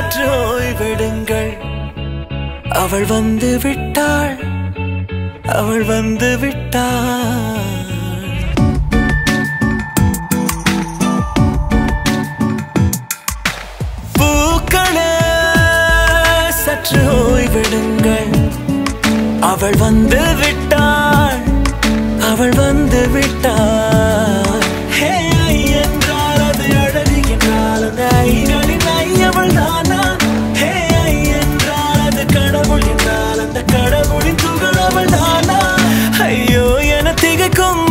சற்று ஓய்வெடுங்கள் அவள் வந்து விட்டாள் அவள் வந்து விட்டாள் பூக்களே சற்று ஓய்வெடுங்கள் அவள் வந்து விட்டாள் அவள் வந்து விட்டாள் ஹே என்றால் அது அழகு என்றால் அந்த ஐகளின் ஐயவள் தானா ஹே என்றால் அது கடவுள் என்றால் அந்த கடவுளின் துகள் அவள் தானா ஐயோ என திகைக்கும்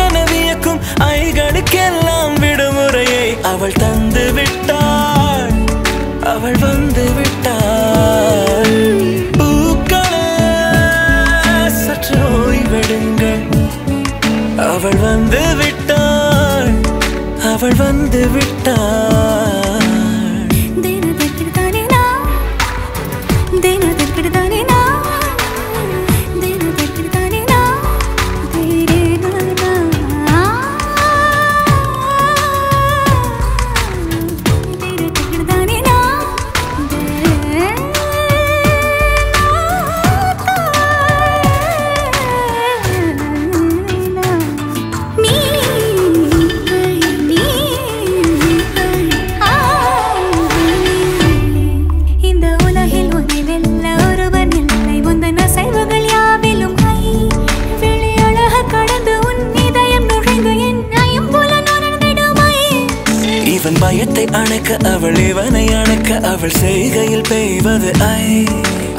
என வியக்கும் ஐகளுக்கெல்லாம் விடுமுறையை அவள் தந்து விட்டாள் அவள் வந்து விட்டாள் பூக்களே சற்று ஓய்வெடுங்கள் அவள் வந்து விட்டாள் அவள் வந்து விட்டாள் பயத்தை அணைக்க அவள் இவனை அணைக்க அவள் செய்கையில் பெய்வது ஐ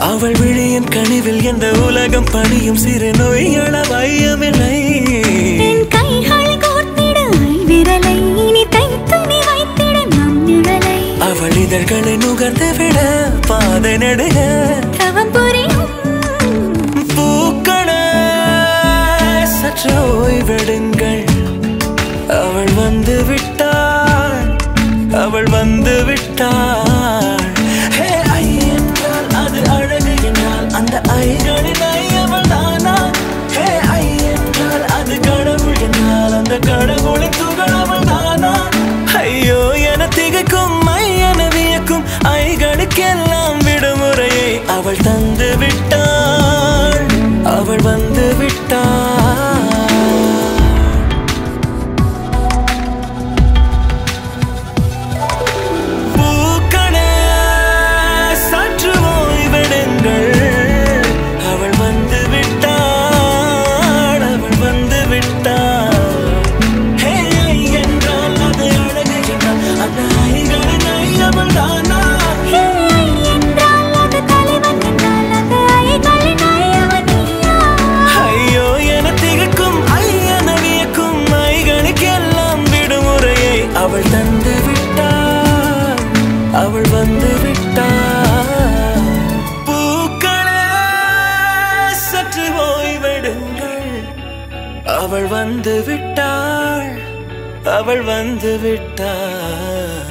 அவள் விழியின் கனிவில் எந்த உலகம் பணியும் சிறு நோய்கள வையமில்லை அவள் இதழ்களை நுகர்ந்து விட பாதை நடுக பூக்களே சற்று ஓய்வெடுங்கள் அவள் வந்து விட்டாள் அவள் வந்து விட்டாள் ஹே ஐ என்றால் அது அழகு என்றால் அந்த ஐகளின் ஐயவள் தானா ஹே ஐ என்றால் அது கடவுள் என்றால் அந்த கடவுளின் துகள் அவள் தானா ஐயோ என திகைக்கும் என வியக்கும் ஐகளுக்கெல்லாம் விடுமுறையை அவள் தந்து விட்டாள் அவள் வந்து விட்டாள் அவள் தந்து விட்டாள் அவள் வந்து விட்டாள் பூக்களே சற்று ஓய்வெடுங்கள் அவள் வந்து விட்டாள் அவள் வந்து விட்டாள்